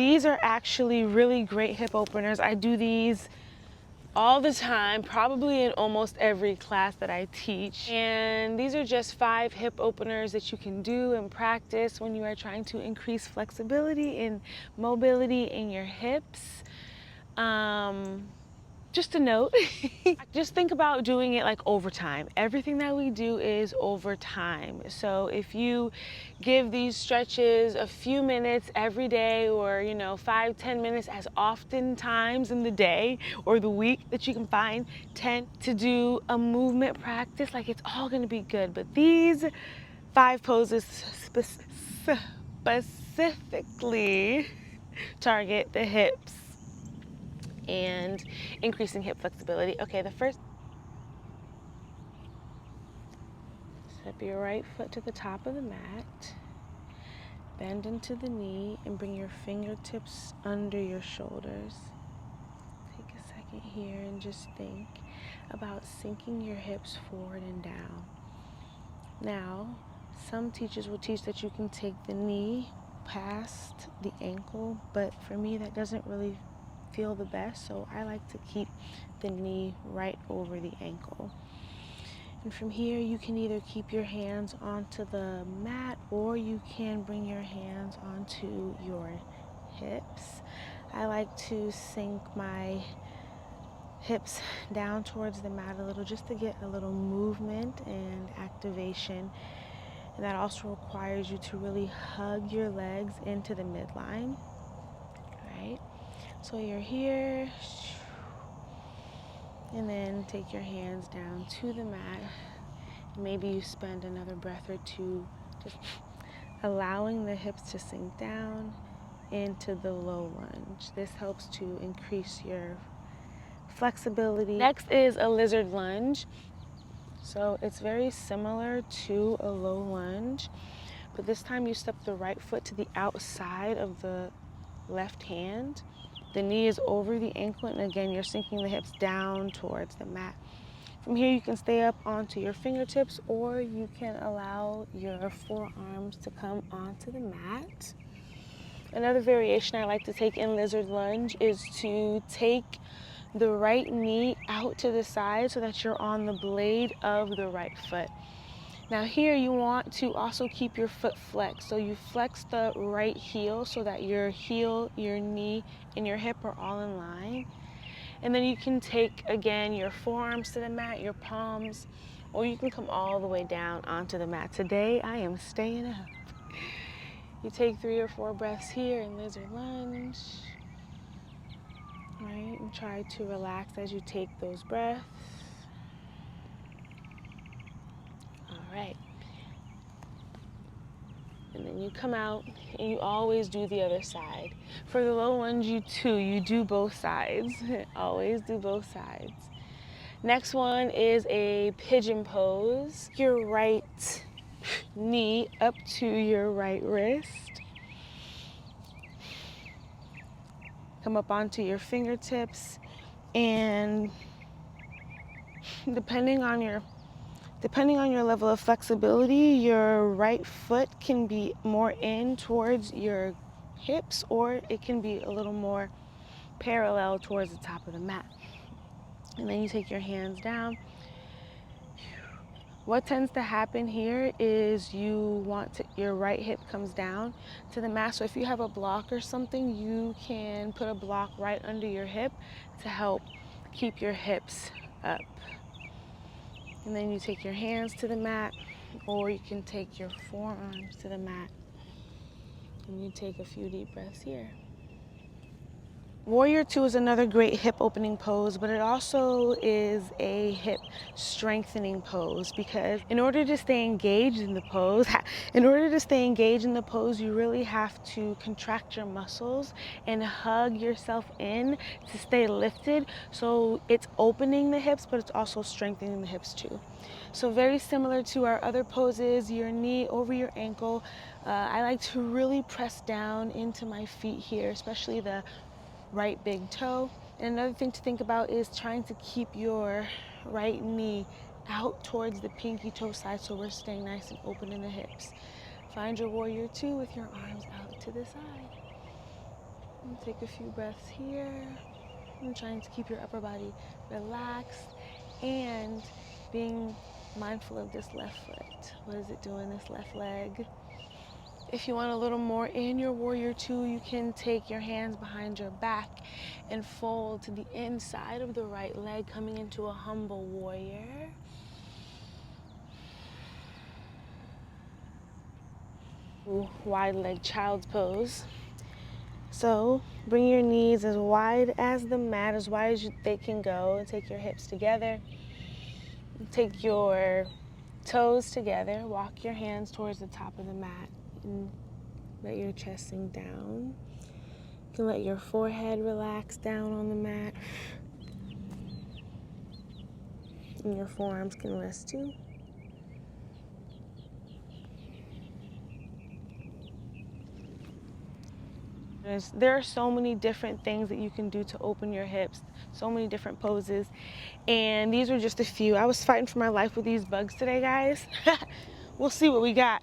These are actually really great hip openers. I do these all the time, probably in almost every class that I teach. And these are just 5 hip openers that you can do and practice when you are trying to increase flexibility and mobility in your hips. Just a note, just think about doing it like overtime. Everything that we do is overtime. So if you give these stretches a few minutes every day, or 5-10 minutes as often times in the day or the week that you can find, 10 to do a movement practice, like it's all gonna be good. But these 5 poses specifically target the hips and increasing hip flexibility. Okay, the first, step your right foot to the top of the mat, bend into the knee, and bring your fingertips under your shoulders. Take a second here and just think about sinking your hips forward and down. Now, some teachers will teach that you can take the knee past the ankle, but for me that doesn't really feel the best, so I like to keep the knee right over the ankle. And from here you can either keep your hands onto the mat or you can bring your hands onto your hips. I like to sink my hips down towards the mat a little, just to get a little movement and activation. And that also requires you to really hug your legs into the midline. Right? So you're here, and then take your hands down to the mat. Maybe you spend another breath or two just allowing the hips to sink down into the low lunge. This helps to increase your flexibility. Next is a lizard lunge. So it's very similar to a low lunge, but this time you step the right foot to the outside of the left hand. The knee is over the ankle, and again, you're sinking the hips down towards the mat. From here, you can stay up onto your fingertips, or you can allow your forearms to come onto the mat. Another variation I like to take in lizard lunge is to take the right knee out to the side so that you're on the blade of the right foot. Now here you want to also keep your foot flexed. So you flex the right heel so that your heel, your knee, and your hip are all in line. And then you can take, again, your forearms to the mat, your palms, or you can come all the way down onto the mat. Today I am staying up. You take 3 or 4 breaths here in lizard lunge. Right, and try to relax as you take those breaths. All right. And then you come out and you always do the other side. For the low lunge, you do both sides. Always do both sides. Next one is a pigeon pose. Your right knee up to your right wrist. Come up onto your fingertips, and depending on your level of flexibility, your right foot can be more in towards your hips, or it can be a little more parallel towards the top of the mat. And then you take your hands down. What tends to happen here is your right hip comes down to the mat. So if you have a block or something, you can put a block right under your hip to help keep your hips up. And then you take your hands to the mat, or you can take your forearms to the mat. And you take a few deep breaths here. Warrior Two is another great hip opening pose, but it also is a hip strengthening pose, because in order to stay engaged in the pose, you really have to contract your muscles and hug yourself in to stay lifted. So it's opening the hips, but it's also strengthening the hips too. So very similar to our other poses, your knee over your ankle. I like to really press down into my feet here, especially the right big toe. And another thing to think about is trying to keep your right knee out towards the pinky toe side, so we're staying nice and open in the hips. Find your Warrior Two with your arms out to the side. And take a few breaths here. I'm trying to keep your upper body relaxed and being mindful of this left foot. What is it doing, this left leg? If you want a little more in your warrior two, you can take your hands behind your back and fold to the inside of the right leg, coming into a humble warrior. Wide leg child's pose. So bring your knees as wide as the mat, as wide as they can go, and take your hips together. Take your toes together, walk your hands towards the top of the mat, and let your chest sink down. You can let your forehead relax down on the mat, and your forearms can rest too. There are so many different things that you can do to open your hips, so many different poses, and these are just a few. I was fighting for my life with these bugs today, guys. We'll see what we got.